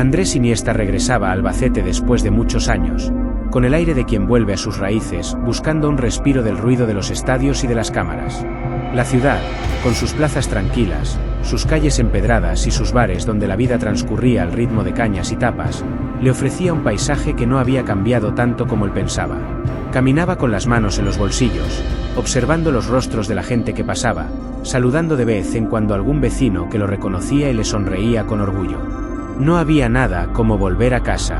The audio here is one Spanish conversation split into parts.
Andrés Iniesta regresaba a Albacete después de muchos años, con el aire de quien vuelve a sus raíces, buscando un respiro del ruido de los estadios y de las cámaras. La ciudad, con sus plazas tranquilas, sus calles empedradas y sus bares donde la vida transcurría al ritmo de cañas y tapas, le ofrecía un paisaje que no había cambiado tanto como él pensaba. Caminaba con las manos en los bolsillos, observando los rostros de la gente que pasaba, saludando de vez en cuando a algún vecino que lo reconocía y le sonreía con orgullo. No había nada como volver a casa.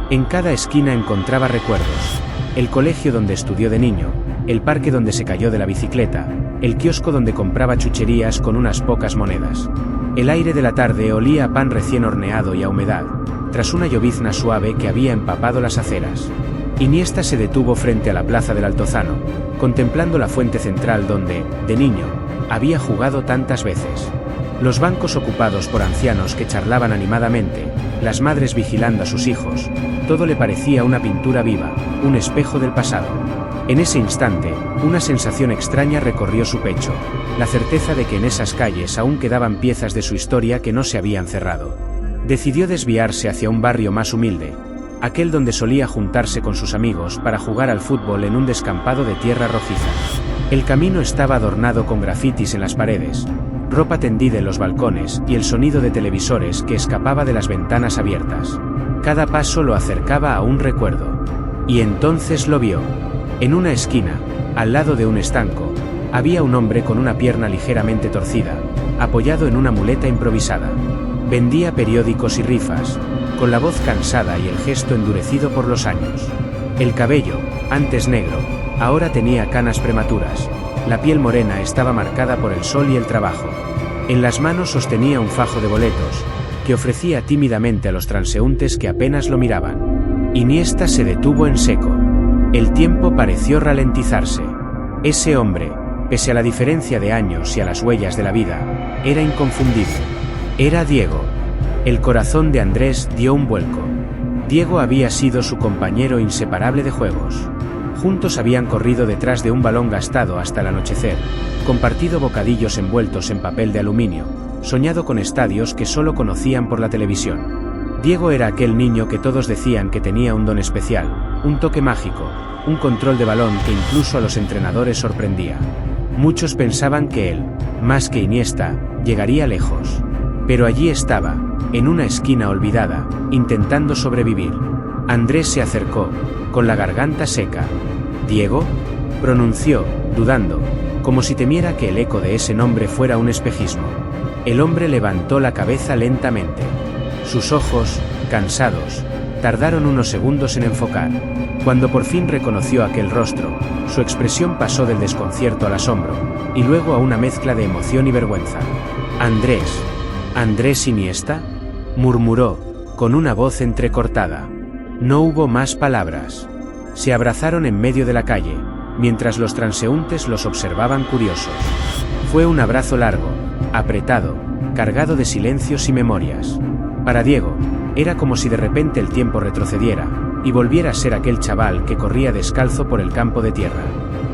En cada esquina encontraba recuerdos: el colegio donde estudió de niño, el parque donde se cayó de la bicicleta, el kiosco donde compraba chucherías con unas pocas monedas. El aire de la tarde olía a pan recién horneado y a humedad, tras una llovizna suave que había empapado las aceras. Iniesta se detuvo frente a la plaza del Altozano, contemplando la fuente central donde, de niño, había jugado tantas veces. Los bancos ocupados por ancianos que charlaban animadamente, las madres vigilando a sus hijos, todo le parecía una pintura viva, un espejo del pasado. En ese instante, una sensación extraña recorrió su pecho, la certeza de que en esas calles aún quedaban piezas de su historia que no se habían cerrado. Decidió desviarse hacia un barrio más humilde, aquel donde solía juntarse con sus amigos para jugar al fútbol en un descampado de tierra rojiza. El camino estaba adornado con grafitis en las paredes, ropa tendida en los balcones y el sonido de televisores que escapaba de las ventanas abiertas. Cada paso lo acercaba a un recuerdo. Y entonces lo vio. En una esquina, al lado de un estanco, había un hombre con una pierna ligeramente torcida, apoyado en una muleta improvisada. Vendía periódicos y rifas, con la voz cansada y el gesto endurecido por los años. El cabello, antes negro, ahora tenía canas prematuras. La piel morena estaba marcada por el sol y el trabajo. En las manos sostenía un fajo de boletos, que ofrecía tímidamente a los transeúntes que apenas lo miraban. Iniesta se detuvo en seco. El tiempo pareció ralentizarse. Ese hombre, pese a la diferencia de años y a las huellas de la vida, era inconfundible. Era Diego. El corazón de Andrés dio un vuelco. Diego había sido su compañero inseparable de juegos. Juntos habían corrido detrás de un balón gastado hasta el anochecer, compartido bocadillos envueltos en papel de aluminio, soñado con estadios que solo conocían por la televisión. Diego era aquel niño que todos decían que tenía un don especial, un toque mágico, un control de balón que incluso a los entrenadores sorprendía. Muchos pensaban que él, más que Iniesta, llegaría lejos. Pero allí estaba, en una esquina olvidada, intentando sobrevivir. Andrés se acercó, con la garganta seca. «¿Diego?», pronunció, dudando, como si temiera que el eco de ese nombre fuera un espejismo. El hombre levantó la cabeza lentamente. Sus ojos, cansados, tardaron unos segundos en enfocar. Cuando por fin reconoció aquel rostro, su expresión pasó del desconcierto al asombro, y luego a una mezcla de emoción y vergüenza. «¿Andrés Iniesta?», murmuró, con una voz entrecortada. No hubo más palabras. Se abrazaron en medio de la calle, mientras los transeúntes los observaban curiosos. Fue un abrazo largo, apretado, cargado de silencios y memorias. Para Diego, era como si de repente el tiempo retrocediera, y volviera a ser aquel chaval que corría descalzo por el campo de tierra.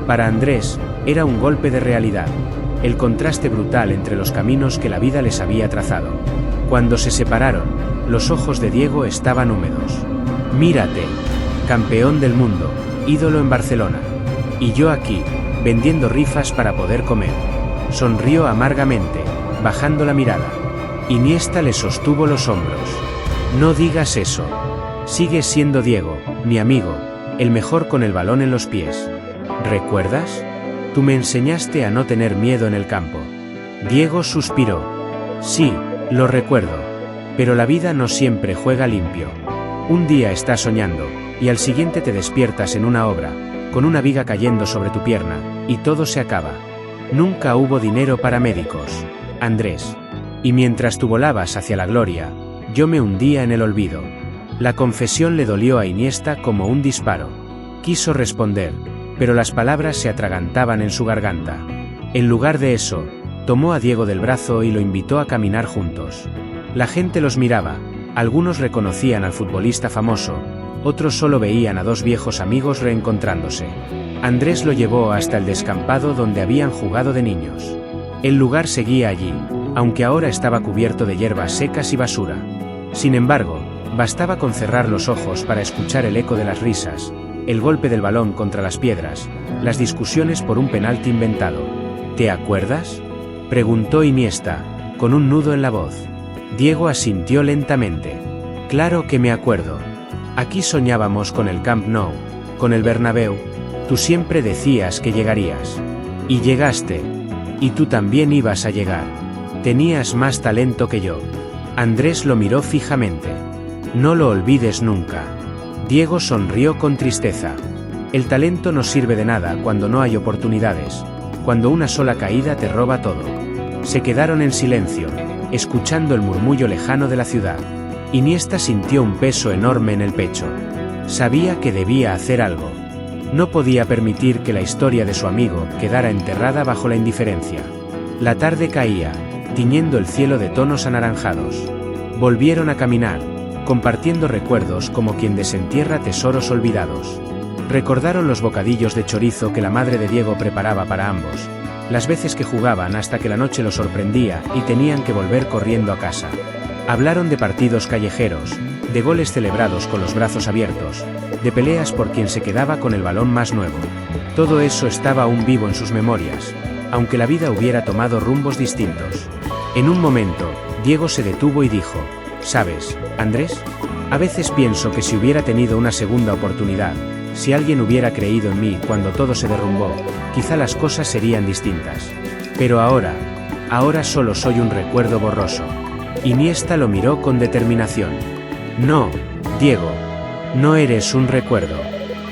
Para Andrés, era un golpe de realidad, el contraste brutal entre los caminos que la vida les había trazado. Cuando se separaron, los ojos de Diego estaban húmedos. «Mírate, campeón del mundo, ídolo en Barcelona. Y yo aquí, vendiendo rifas para poder comer». Sonrió amargamente, bajando la mirada. Iniesta le sostuvo los hombros. «No digas eso. Sigues siendo Diego, mi amigo, el mejor con el balón en los pies. ¿Recuerdas? Tú me enseñaste a no tener miedo en el campo». Diego suspiró. «Sí, lo recuerdo. Pero la vida no siempre juega limpio. Un día estás soñando, y al siguiente te despiertas en una obra, con una viga cayendo sobre tu pierna, y todo se acaba. Nunca hubo dinero para médicos, Andrés. Y mientras tú volabas hacia la gloria, yo me hundía en el olvido». La confesión le dolió a Iniesta como un disparo. Quiso responder, pero las palabras se atragantaban en su garganta. En lugar de eso, tomó a Diego del brazo y lo invitó a caminar juntos. La gente los miraba, algunos reconocían al futbolista famoso, otros solo veían a dos viejos amigos reencontrándose. Andrés lo llevó hasta el descampado donde habían jugado de niños. El lugar seguía allí, aunque ahora estaba cubierto de hierbas secas y basura. Sin embargo, Bastaba con cerrar los ojos para escuchar el eco de las risas, el golpe del balón contra las piedras, las discusiones por un penalti inventado. ¿Te acuerdas?, preguntó Iniesta, con un nudo en la voz. Diego asintió lentamente. Claro que me acuerdo. Aquí soñábamos con el Camp Nou, con el Bernabéu. Tú siempre decías que llegarías. Y llegaste. Y tú también ibas a llegar. Tenías más talento que yo. Andrés lo miró fijamente. No lo olvides nunca. Diego sonrió con tristeza. El talento no sirve de nada cuando no hay oportunidades, cuando una sola caída te roba todo. Se quedaron en silencio, escuchando el murmullo lejano de la ciudad. Iniesta sintió un peso enorme en el pecho. Sabía que debía hacer algo. No podía permitir que la historia de su amigo quedara enterrada bajo la indiferencia. La tarde caía, tiñendo el cielo de tonos anaranjados. Volvieron a caminar, compartiendo recuerdos como quien desentierra tesoros olvidados. Recordaron los bocadillos de chorizo que la madre de Diego preparaba para ambos, las veces que jugaban hasta que la noche los sorprendía y tenían que volver corriendo a casa. Hablaron de partidos callejeros, de goles celebrados con los brazos abiertos, de peleas por quien se quedaba con el balón más nuevo. Todo eso estaba aún vivo en sus memorias, aunque la vida hubiera tomado rumbos distintos. En un momento, Diego se detuvo y dijo: ¿sabes, Andrés? A veces pienso que si hubiera tenido una segunda oportunidad, si alguien hubiera creído en mí cuando todo se derrumbó, quizá las cosas serían distintas. Pero ahora solo soy un recuerdo borroso. Iniesta lo miró con determinación. No, Diego, no eres un recuerdo.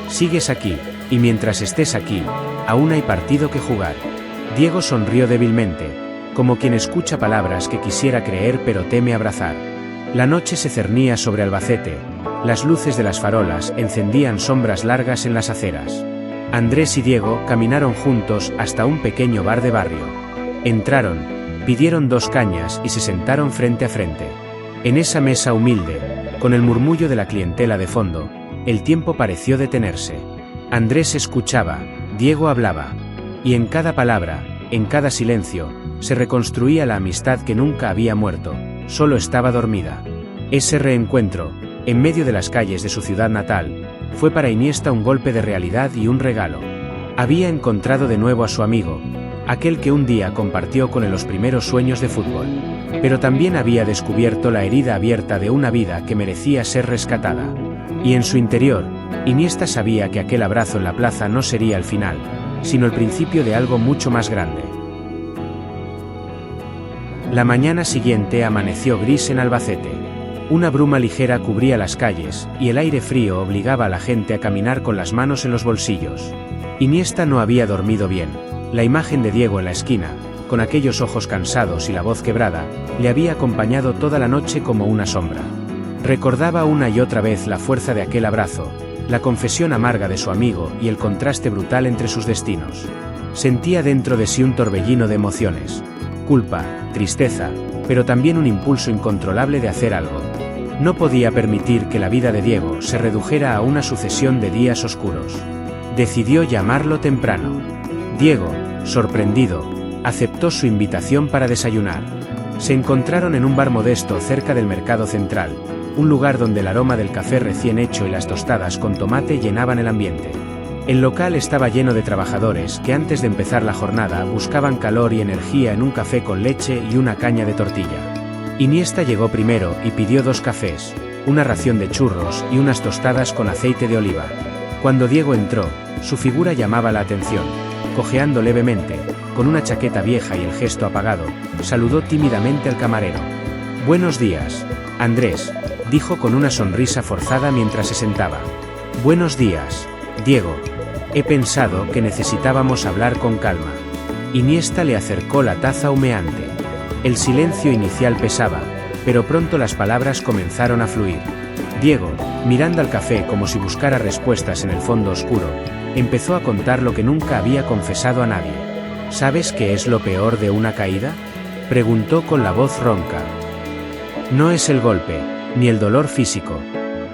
Sigues aquí, y mientras estés aquí, aún hay partido que jugar. Diego sonrió débilmente, como quien escucha palabras que quisiera creer pero teme abrazar. La noche se cernía sobre Albacete, las luces de las farolas encendían sombras largas en las aceras. Andrés y Diego caminaron juntos hasta un pequeño bar de barrio. Entraron, pidieron 2 cañas y se sentaron frente a frente. En esa mesa humilde, con el murmullo de la clientela de fondo, el tiempo pareció detenerse. Andrés escuchaba, Diego hablaba. Y en cada palabra, en cada silencio, se reconstruía la amistad que nunca había muerto, solo estaba dormida. Ese reencuentro, en medio de las calles de su ciudad natal, fue para Iniesta un golpe de realidad y un regalo. Había encontrado de nuevo a su amigo, aquel que un día compartió con él los primeros sueños de fútbol. Pero también había descubierto la herida abierta de una vida que merecía ser rescatada. Y en su interior, Iniesta sabía que aquel abrazo en la plaza no sería el final, sino el principio de algo mucho más grande. La mañana siguiente amaneció gris en Albacete. Una bruma ligera cubría las calles, y el aire frío obligaba a la gente a caminar con las manos en los bolsillos. Iniesta no había dormido bien. La imagen de Diego en la esquina, con aquellos ojos cansados y la voz quebrada, le había acompañado toda la noche como una sombra. Recordaba una y otra vez la fuerza de aquel abrazo, la confesión amarga de su amigo y el contraste brutal entre sus destinos. Sentía dentro de sí un torbellino de emociones. Culpa, tristeza, pero también un impulso incontrolable de hacer algo. No podía permitir que la vida de Diego se redujera a una sucesión de días oscuros. Decidió llamarlo temprano. Diego, sorprendido, aceptó su invitación para desayunar. Se encontraron en un bar modesto cerca del mercado central, un lugar donde el aroma del café recién hecho y las tostadas con tomate llenaban el ambiente. El local estaba lleno de trabajadores que antes de empezar la jornada buscaban calor y energía en un café con leche y una caña de tortilla. Iniesta llegó primero y pidió 2 cafés, una ración de churros y unas tostadas con aceite de oliva. Cuando Diego entró, su figura llamaba la atención. Cojeando levemente, con una chaqueta vieja y el gesto apagado, saludó tímidamente al camarero. «Buenos días, Andrés», dijo con una sonrisa forzada mientras se sentaba. «Buenos días, Diego. He pensado que necesitábamos hablar con calma». Iniesta le acercó la taza humeante. El silencio inicial pesaba, pero pronto las palabras comenzaron a fluir. Diego, mirando al café como si buscara respuestas en el fondo oscuro, empezó a contar lo que nunca había confesado a nadie. «¿Sabes qué es lo peor de una caída?», preguntó con la voz ronca. «No es el golpe, ni el dolor físico.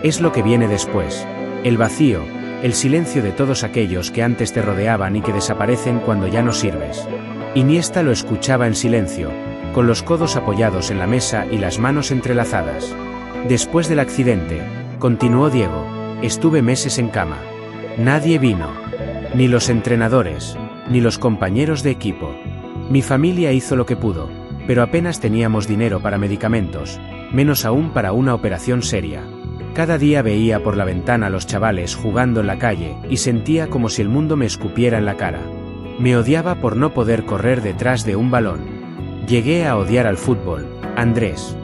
Es lo que viene después. El vacío, el silencio de todos aquellos que antes te rodeaban y que desaparecen cuando ya no sirves». Iniesta lo escuchaba en silencio, con los codos apoyados en la mesa y las manos entrelazadas. Después del accidente, continuó Diego, estuve meses en cama. Nadie vino. Ni los entrenadores, ni los compañeros de equipo. Mi familia hizo lo que pudo, pero apenas teníamos dinero para medicamentos, menos aún para una operación seria. Cada día veía por la ventana a los chavales jugando en la calle y sentía como si el mundo me escupiera en la cara. Me odiaba por no poder correr detrás de un balón. Llegué a odiar al fútbol, Andrés.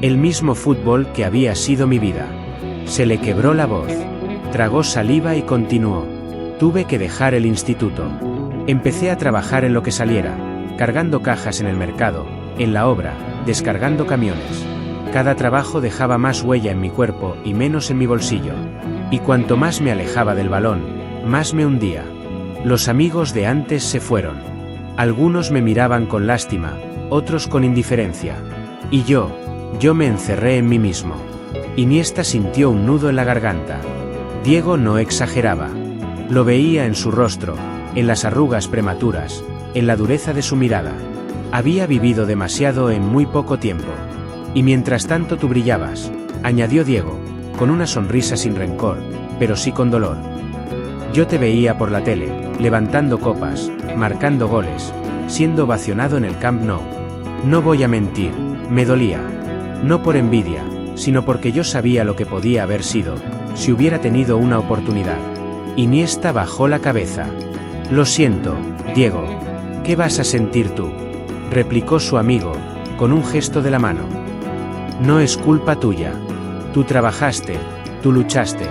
El mismo fútbol que había sido mi vida. Se le quebró la voz. Tragó saliva y continuó. Tuve que dejar el instituto. Empecé a trabajar en lo que saliera, cargando cajas en el mercado, en la obra, descargando camiones. Cada trabajo dejaba más huella en mi cuerpo y menos en mi bolsillo. Y cuanto más me alejaba del balón, más me hundía. Los amigos de antes se fueron. Algunos me miraban con lástima, otros con indiferencia. Y yo me encerré en mí mismo. Iniesta sintió un nudo en la garganta. Diego no exageraba. Lo veía en su rostro, en las arrugas prematuras, en la dureza de su mirada. Había vivido demasiado en muy poco tiempo. Y mientras tanto tú brillabas, añadió Diego, con una sonrisa sin rencor, pero sí con dolor. Yo te veía por la tele, levantando copas, marcando goles, siendo ovacionado en el Camp Nou. No voy a mentir, me dolía. No por envidia, sino porque yo sabía lo que podía haber sido, si hubiera tenido una oportunidad. Iniesta bajó la cabeza. Lo siento, Diego. ¿Qué vas a sentir tú?, replicó su amigo, con un gesto de la mano. No es culpa tuya. Tú trabajaste, tú luchaste.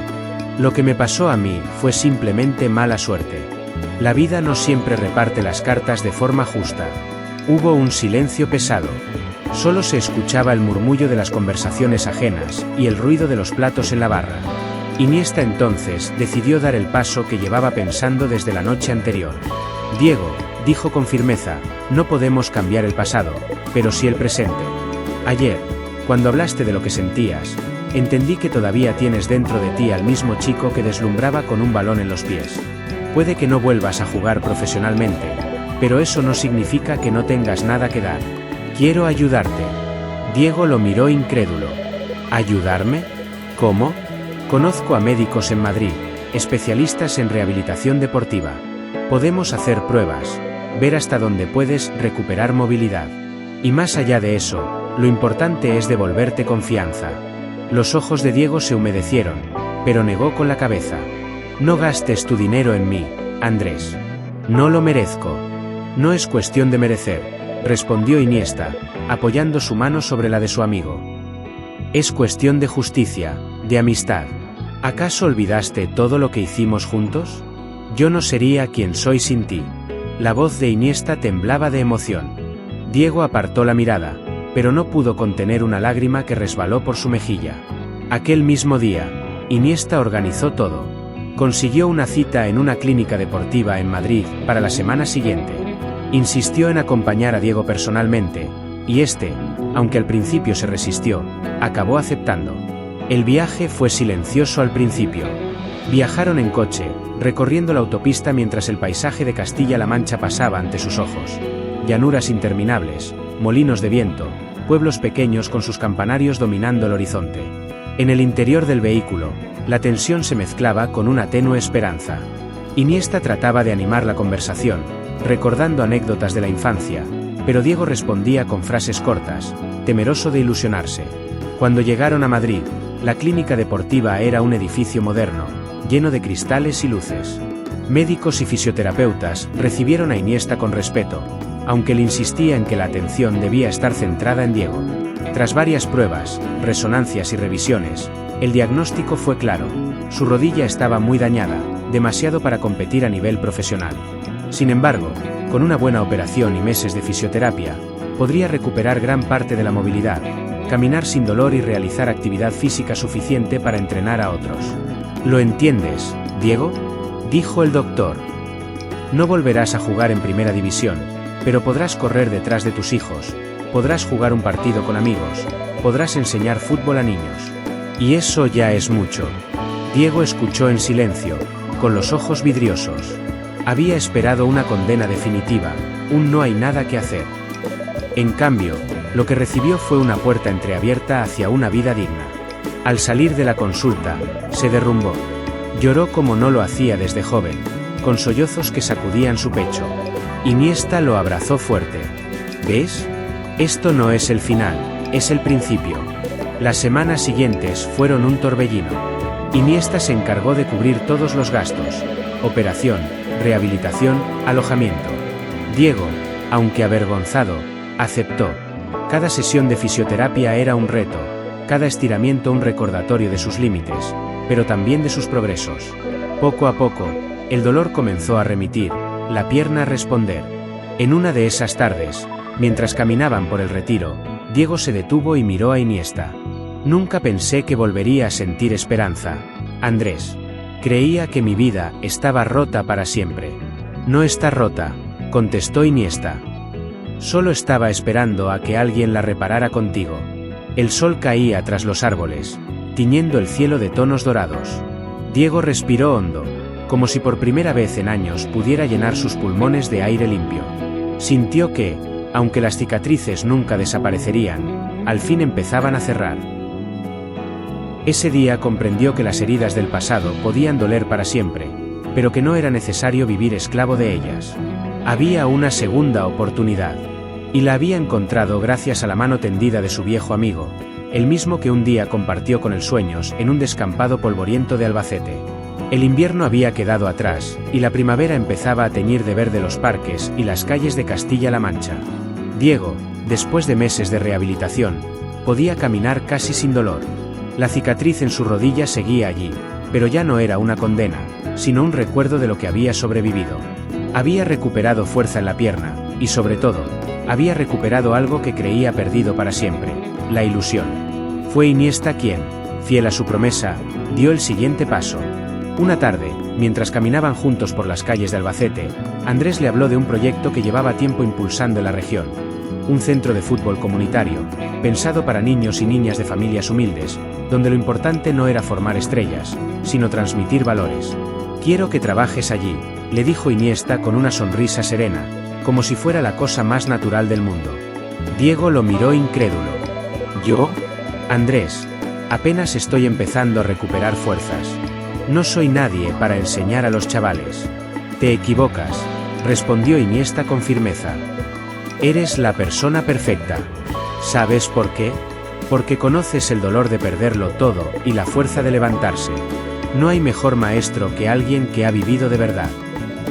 Lo que me pasó a mí fue simplemente mala suerte. La vida no siempre reparte las cartas de forma justa. Hubo un silencio pesado. Solo se escuchaba el murmullo de las conversaciones ajenas y el ruido de los platos en la barra. Iniesta entonces decidió dar el paso que llevaba pensando desde la noche anterior. Diego, dijo con firmeza, no podemos cambiar el pasado, pero sí el presente. Ayer, cuando hablaste de lo que sentías, entendí que todavía tienes dentro de ti al mismo chico que deslumbraba con un balón en los pies. Puede que no vuelvas a jugar profesionalmente, pero eso no significa que no tengas nada que dar. Quiero ayudarte. Diego lo miró incrédulo. ¿Ayudarme? ¿Cómo? Conozco a médicos en Madrid, especialistas en rehabilitación deportiva. Podemos hacer pruebas, ver hasta dónde puedes recuperar movilidad. Y más allá de eso, lo importante es devolverte confianza. Los ojos de Diego se humedecieron, pero negó con la cabeza. No gastes tu dinero en mí, Andrés. No lo merezco. No es cuestión de merecer, respondió Iniesta, apoyando su mano sobre la de su amigo. Es cuestión de justicia, de amistad. ¿Acaso olvidaste todo lo que hicimos juntos? Yo no sería quien soy sin ti. La voz de Iniesta temblaba de emoción. Diego apartó la mirada, pero no pudo contener una lágrima que resbaló por su mejilla. Aquel mismo día, Iniesta organizó todo. Consiguió una cita en una clínica deportiva en Madrid para la semana siguiente. Insistió en acompañar a Diego personalmente, y este, aunque al principio se resistió, acabó aceptando. El viaje fue silencioso al principio. Viajaron en coche, recorriendo la autopista mientras el paisaje de Castilla-La Mancha pasaba ante sus ojos. Llanuras interminables, molinos de viento, pueblos pequeños con sus campanarios dominando el horizonte. En el interior del vehículo, la tensión se mezclaba con una tenue esperanza. Iniesta trataba de animar la conversación, recordando anécdotas de la infancia, pero Diego respondía con frases cortas, temeroso de ilusionarse. Cuando llegaron a Madrid, la clínica deportiva era un edificio moderno, lleno de cristales y luces. Médicos y fisioterapeutas recibieron a Iniesta con respeto, aunque él insistía en que la atención debía estar centrada en Diego. Tras varias pruebas, resonancias y revisiones, el diagnóstico fue claro: su rodilla estaba muy dañada, demasiado para competir a nivel profesional. Sin embargo, con una buena operación y meses de fisioterapia, podría recuperar gran parte de la movilidad, caminar sin dolor y realizar actividad física suficiente para entrenar a otros. ¿Lo entiendes, Diego?, dijo el doctor. No volverás a jugar en primera división, pero podrás correr detrás de tus hijos, podrás jugar un partido con amigos, podrás enseñar fútbol a niños. Y eso ya es mucho. Diego escuchó en silencio, con los ojos vidriosos. Había esperado una condena definitiva, un no hay nada que hacer. En cambio, lo que recibió fue una puerta entreabierta hacia una vida digna. Al salir de la consulta, se derrumbó. Lloró como no lo hacía desde joven, con sollozos que sacudían su pecho. Iniesta lo abrazó fuerte. ¿Ves? Esto no es el final, es el principio. Las semanas siguientes fueron un torbellino. Iniesta se encargó de cubrir todos los gastos: operación, rehabilitación, alojamiento. Diego, aunque avergonzado, aceptó. Cada sesión de fisioterapia era un reto, cada estiramiento un recordatorio de sus límites, pero también de sus progresos. Poco a poco, el dolor comenzó a remitir, la pierna a responder. En una de esas tardes, mientras caminaban por el retiro, Diego se detuvo y miró a Iniesta. Nunca pensé que volvería a sentir esperanza, Andrés. Creía que mi vida estaba rota para siempre. No está rota, contestó Iniesta. Solo estaba esperando a que alguien la reparara contigo. El sol caía tras los árboles, tiñendo el cielo de tonos dorados. Diego respiró hondo, como si por primera vez en años pudiera llenar sus pulmones de aire limpio. Sintió que, aunque las cicatrices nunca desaparecerían, al fin empezaban a cerrar. Ese día comprendió que las heridas del pasado podían doler para siempre, pero que no era necesario vivir esclavo de ellas. Había una segunda oportunidad. Y la había encontrado gracias a la mano tendida de su viejo amigo, el mismo que un día compartió con él sueños en un descampado polvoriento de Albacete. El invierno había quedado atrás, y la primavera empezaba a teñir de verde los parques y las calles de Castilla-La Mancha. Diego, después de meses de rehabilitación, podía caminar casi sin dolor. La cicatriz en su rodilla seguía allí, pero ya no era una condena, sino un recuerdo de lo que había sobrevivido. Había recuperado fuerza en la pierna, y sobre todo, había recuperado algo que creía perdido para siempre: la ilusión. Fue Iniesta quien, fiel a su promesa, dio el siguiente paso. Una tarde, mientras caminaban juntos por las calles de Albacete, Andrés le habló de un proyecto que llevaba tiempo impulsando en la región. Un centro de fútbol comunitario, pensado para niños y niñas de familias humildes, donde lo importante no era formar estrellas, sino transmitir valores. «Quiero que trabajes allí», le dijo Iniesta con una sonrisa serena, como si fuera la cosa más natural del mundo. Diego lo miró incrédulo. ¿Yo? Andrés, apenas estoy empezando a recuperar fuerzas. No soy nadie para enseñar a los chavales. Te equivocas, respondió Iniesta con firmeza. Eres la persona perfecta. ¿Sabes por qué? Porque conoces el dolor de perderlo todo y la fuerza de levantarse. No hay mejor maestro que alguien que ha vivido de verdad.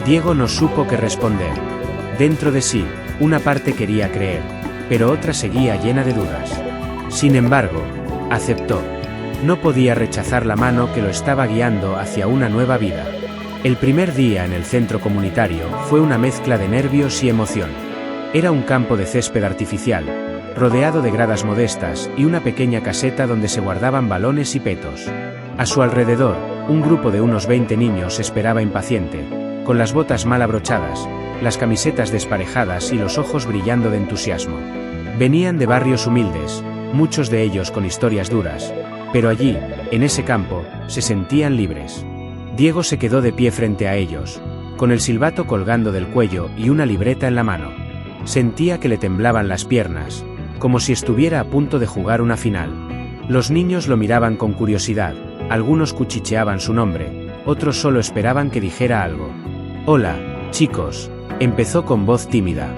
Diego no supo qué responder. Dentro de sí, una parte quería creer, pero otra seguía llena de dudas. Sin embargo, aceptó. No podía rechazar la mano que lo estaba guiando hacia una nueva vida. El primer día en el centro comunitario fue una mezcla de nervios y emoción. Era un campo de césped artificial, rodeado de gradas modestas y una pequeña caseta donde se guardaban balones y petos. A su alrededor, un grupo de unos 20 niños esperaba impaciente, con las botas mal abrochadas, las camisetas desparejadas y los ojos brillando de entusiasmo. Venían de barrios humildes, muchos de ellos con historias duras, pero allí, en ese campo, se sentían libres. Diego se quedó de pie frente a ellos, con el silbato colgando del cuello y una libreta en la mano. Sentía que le temblaban las piernas, como si estuviera a punto de jugar una final. Los niños lo miraban con curiosidad, algunos cuchicheaban su nombre, otros solo esperaban que dijera algo. «Hola, chicos», empezó con voz tímida.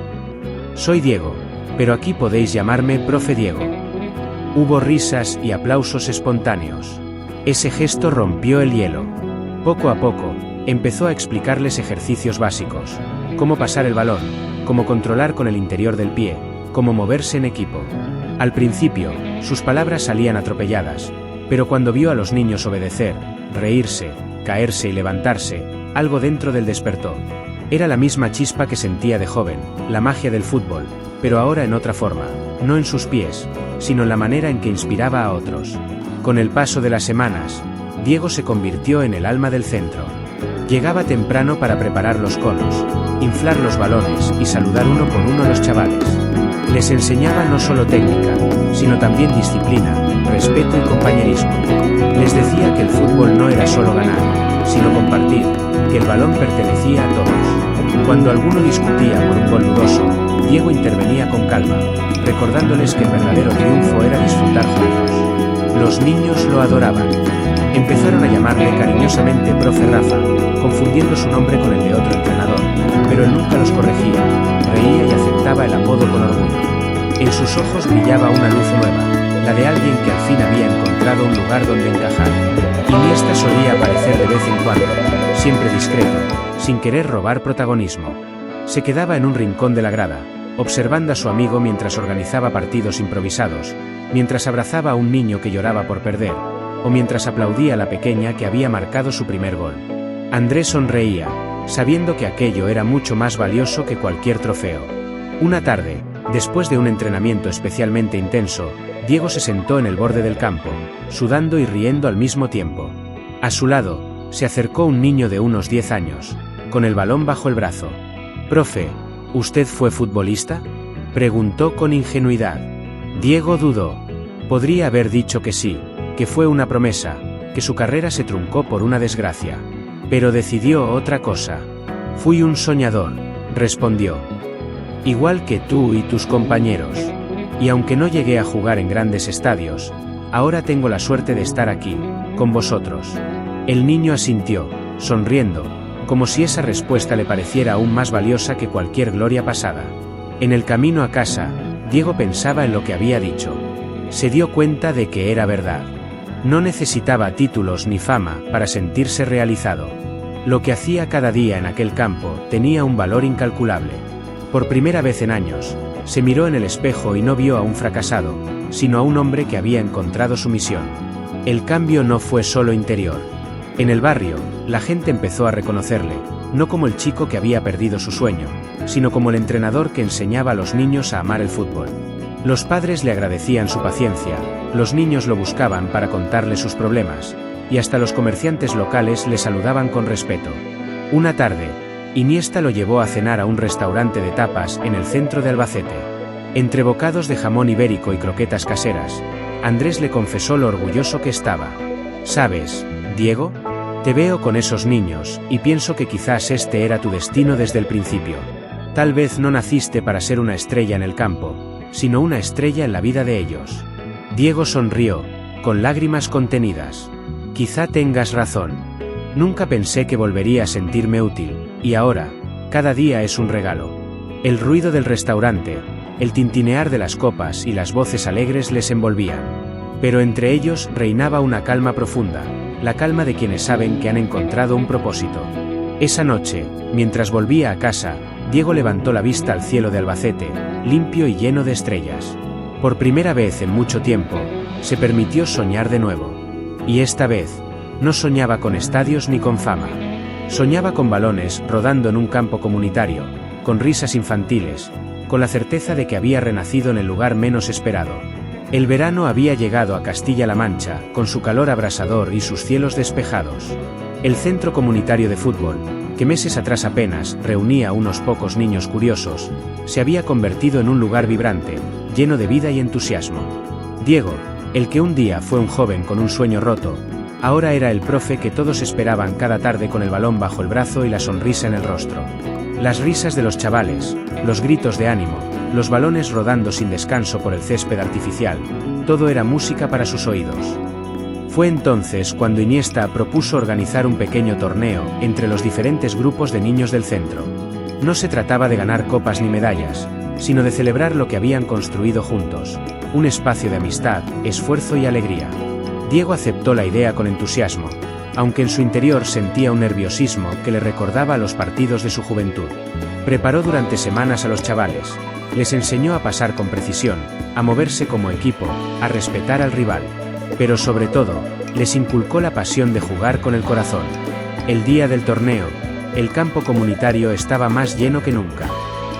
«Soy Diego, pero aquí podéis llamarme Profe Diego». Hubo risas y aplausos espontáneos. Ese gesto rompió el hielo. Poco a poco, empezó a explicarles ejercicios básicos, cómo pasar el balón, cómo controlar con el interior del pie, cómo moverse en equipo. Al principio, sus palabras salían atropelladas, pero cuando vio a los niños obedecer, reírse, caerse y levantarse, algo dentro del despertó. Era la misma chispa que sentía de joven, la magia del fútbol, pero ahora en otra forma, no en sus pies, sino en la manera en que inspiraba a otros. Con el paso de las semanas, Diego se convirtió en el alma del centro. Llegaba temprano para preparar los conos, inflar los balones y saludar uno por uno a los chavales. Les enseñaba no solo técnica, sino también disciplina, respeto y compañerismo. Les decía que el fútbol no era solo ganar, sino compartir, que el balón pertenecía a todos. Cuando alguno discutía por un gol dudoso, Diego intervenía con calma, recordándoles que el verdadero triunfo era disfrutar juntos. Los niños lo adoraban. Empezaron a llamarle cariñosamente Profe Rafa, confundiendo su nombre con el de otro entrenador, pero él nunca los corregía, reía y aceptaba el apodo con orgullo. En sus ojos brillaba una luz nueva, la de alguien que al fin había encontrado un lugar donde encajar. Iniesta solía aparecer de vez en cuando, siempre discreto, sin querer robar protagonismo. Se quedaba en un rincón de la grada, observando a su amigo mientras organizaba partidos improvisados, mientras abrazaba a un niño que lloraba por perder, o mientras aplaudía a la pequeña que había marcado su primer gol. Andrés sonreía, sabiendo que aquello era mucho más valioso que cualquier trofeo. Una tarde, después de un entrenamiento especialmente intenso, Diego se sentó en el borde del campo, sudando y riendo al mismo tiempo. A su lado, se acercó un niño de unos 10 años, con el balón bajo el brazo. «Profe, ¿usted fue futbolista?», preguntó con ingenuidad. Diego dudó. Podría haber dicho que sí, que fue una promesa, que su carrera se truncó por una desgracia. Pero decidió otra cosa. «Fui un soñador», respondió. «Igual que tú y tus compañeros. Y aunque no llegué a jugar en grandes estadios, ahora tengo la suerte de estar aquí, con vosotros». El niño asintió, sonriendo, como si esa respuesta le pareciera aún más valiosa que cualquier gloria pasada. En el camino a casa, Diego pensaba en lo que había dicho. Se dio cuenta de que era verdad. No necesitaba títulos ni fama para sentirse realizado. Lo que hacía cada día en aquel campo tenía un valor incalculable. Por primera vez en años, se miró en el espejo y no vio a un fracasado, sino a un hombre que había encontrado su misión. El cambio no fue solo interior. En el barrio, la gente empezó a reconocerle, no como el chico que había perdido su sueño, sino como el entrenador que enseñaba a los niños a amar el fútbol. Los padres le agradecían su paciencia, los niños lo buscaban para contarle sus problemas, y hasta los comerciantes locales le saludaban con respeto. Una tarde, Iniesta lo llevó a cenar a un restaurante de tapas en el centro de Albacete. Entre bocados de jamón ibérico y croquetas caseras, Andrés le confesó lo orgulloso que estaba. «¿Sabes, Diego? Te veo con esos niños, y pienso que quizás este era tu destino desde el principio. Tal vez no naciste para ser una estrella en el campo, sino una estrella en la vida de ellos». Diego sonrió, con lágrimas contenidas. «Quizá tengas razón. Nunca pensé que volvería a sentirme útil, y ahora, cada día es un regalo». El ruido del restaurante, el tintinear de las copas y las voces alegres les envolvían. Pero entre ellos reinaba una calma profunda, la calma de quienes saben que han encontrado un propósito. Esa noche, mientras volvía a casa, Diego levantó la vista al cielo de Albacete, limpio y lleno de estrellas. Por primera vez en mucho tiempo, se permitió soñar de nuevo. Y esta vez, no soñaba con estadios ni con fama. Soñaba con balones rodando en un campo comunitario, con risas infantiles, con la certeza de que había renacido en el lugar menos esperado. El verano había llegado a Castilla-La Mancha, con su calor abrasador y sus cielos despejados. El centro comunitario de fútbol, que meses atrás apenas reunía a unos pocos niños curiosos, se había convertido en un lugar vibrante, lleno de vida y entusiasmo. Diego, el que un día fue un joven con un sueño roto, ahora era el profe que todos esperaban cada tarde con el balón bajo el brazo y la sonrisa en el rostro. Las risas de los chavales, los gritos de ánimo, los balones rodando sin descanso por el césped artificial, todo era música para sus oídos. Fue entonces cuando Iniesta propuso organizar un pequeño torneo entre los diferentes grupos de niños del centro. No se trataba de ganar copas ni medallas, sino de celebrar lo que habían construido juntos, un espacio de amistad, esfuerzo y alegría. Diego aceptó la idea con entusiasmo, aunque en su interior sentía un nerviosismo que le recordaba a los partidos de su juventud. Preparó durante semanas a los chavales, les enseñó a pasar con precisión, a moverse como equipo, a respetar al rival. Pero sobre todo, les inculcó la pasión de jugar con el corazón. El día del torneo, el campo comunitario estaba más lleno que nunca.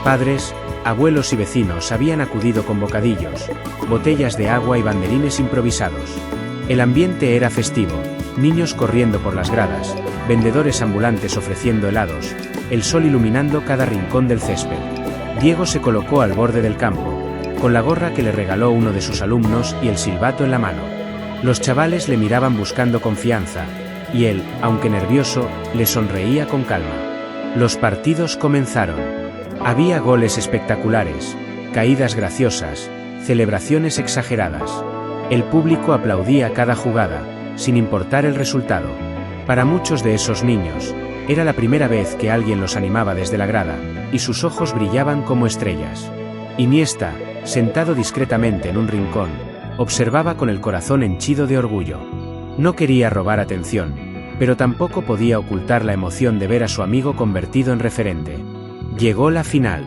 Padres, abuelos y vecinos habían acudido con bocadillos, botellas de agua y banderines improvisados. El ambiente era festivo, niños corriendo por las gradas, vendedores ambulantes ofreciendo helados, el sol iluminando cada rincón del césped. Diego se colocó al borde del campo, con la gorra que le regaló uno de sus alumnos y el silbato en la mano. Los chavales le miraban buscando confianza, y él, aunque nervioso, le sonreía con calma. Los partidos comenzaron. Había goles espectaculares, caídas graciosas, celebraciones exageradas. El público aplaudía cada jugada, sin importar el resultado. Para muchos de esos niños, era la primera vez que alguien los animaba desde la grada, y sus ojos brillaban como estrellas. Iniesta, sentado discretamente en un rincón, observaba con el corazón henchido de orgullo. No quería robar atención, pero tampoco podía ocultar la emoción de ver a su amigo convertido en referente. Llegó la final.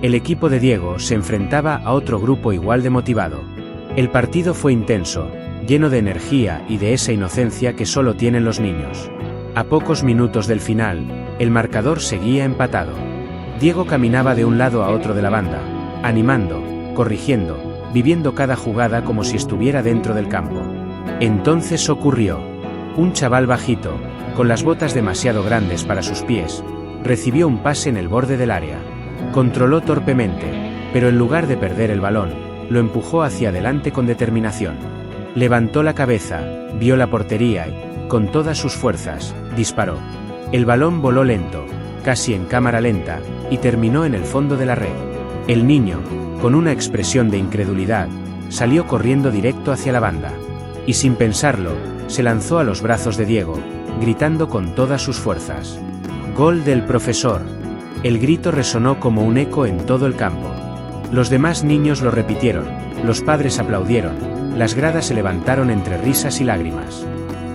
El equipo de Diego se enfrentaba a otro grupo igual de motivado. El partido fue intenso, lleno de energía y de esa inocencia que solo tienen los niños. A pocos minutos del final, el marcador seguía empatado. Diego caminaba de un lado a otro de la banda, animando, corrigiendo, viviendo cada jugada como si estuviera dentro del campo. Entonces ocurrió. Un chaval bajito, con las botas demasiado grandes para sus pies, recibió un pase en el borde del área. Controló torpemente, pero en lugar de perder el balón, lo empujó hacia adelante con determinación. Levantó la cabeza, vio la portería y, con todas sus fuerzas, disparó. El balón voló lento, casi en cámara lenta, y terminó en el fondo de la red. El niño, con una expresión de incredulidad, salió corriendo directo hacia la banda. Y sin pensarlo, se lanzó a los brazos de Diego, gritando con todas sus fuerzas. ¡Gol del profesor! El grito resonó como un eco en todo el campo. Los demás niños lo repitieron, los padres aplaudieron, las gradas se levantaron entre risas y lágrimas.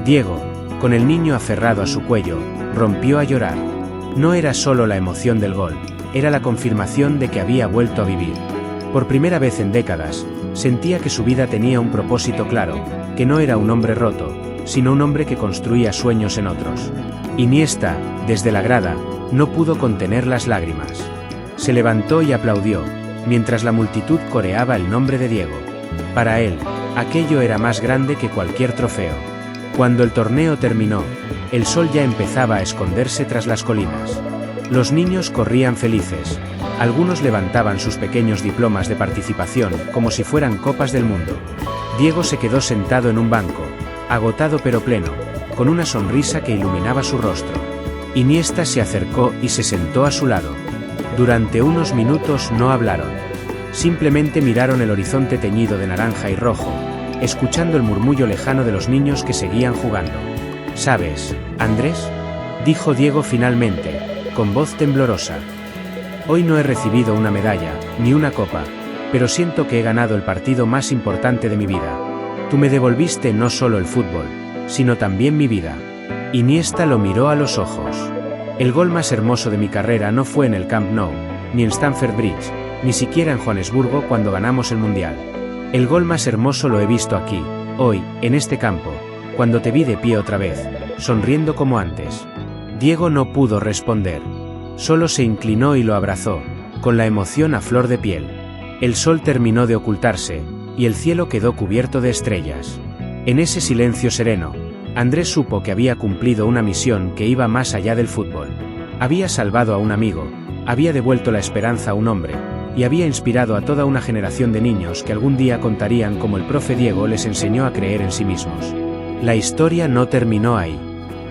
Diego, con el niño aferrado a su cuello, rompió a llorar. No era solo la emoción del gol, era la confirmación de que había vuelto a vivir. Por primera vez en décadas, sentía que su vida tenía un propósito claro, que no era un hombre roto, sino un hombre que construía sueños en otros. Iniesta, desde la grada, no pudo contener las lágrimas. Se levantó y aplaudió, mientras la multitud coreaba el nombre de Diego. Para él, aquello era más grande que cualquier trofeo. Cuando el torneo terminó, el sol ya empezaba a esconderse tras las colinas. Los niños corrían felices. Algunos levantaban sus pequeños diplomas de participación como si fueran copas del mundo. Diego se quedó sentado en un banco, agotado pero pleno, con una sonrisa que iluminaba su rostro. Iniesta se acercó y se sentó a su lado. Durante unos minutos no hablaron. Simplemente miraron el horizonte teñido de naranja y rojo, escuchando el murmullo lejano de los niños que seguían jugando. ¿Sabes, Andrés?, dijo Diego finalmente, con voz temblorosa. Hoy no he recibido una medalla, ni una copa, pero siento que he ganado el partido más importante de mi vida. Tú me devolviste no solo el fútbol, sino también mi vida. Iniesta lo miró a los ojos. El gol más hermoso de mi carrera no fue en el Camp Nou, ni en Stamford Bridge, ni siquiera en Johannesburgo cuando ganamos el Mundial. El gol más hermoso lo he visto aquí, hoy, en este campo, cuando te vi de pie otra vez, sonriendo como antes. Diego no pudo responder. Solo se inclinó y lo abrazó, con la emoción a flor de piel. El sol terminó de ocultarse, y el cielo quedó cubierto de estrellas. En ese silencio sereno, Andrés supo que había cumplido una misión que iba más allá del fútbol. Había salvado a un amigo, había devuelto la esperanza a un hombre, y había inspirado a toda una generación de niños que algún día contarían cómo el profe Diego les enseñó a creer en sí mismos. La historia no terminó ahí.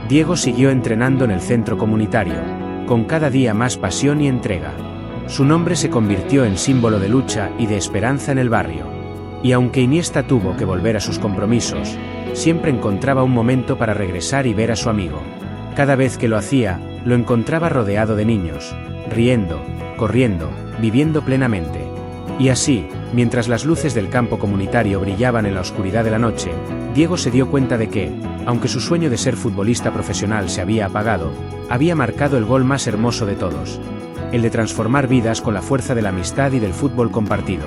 Diego siguió entrenando en el centro comunitario, con cada día más pasión y entrega. Su nombre se convirtió en símbolo de lucha y de esperanza en el barrio. Y aunque Iniesta tuvo que volver a sus compromisos, siempre encontraba un momento para regresar y ver a su amigo. Cada vez que lo hacía, lo encontraba rodeado de niños, riendo, corriendo, viviendo plenamente. Y así, mientras las luces del campo comunitario brillaban en la oscuridad de la noche, Diego se dio cuenta de que, aunque su sueño de ser futbolista profesional se había apagado, había marcado el gol más hermoso de todos, el de transformar vidas con la fuerza de la amistad y del fútbol compartido.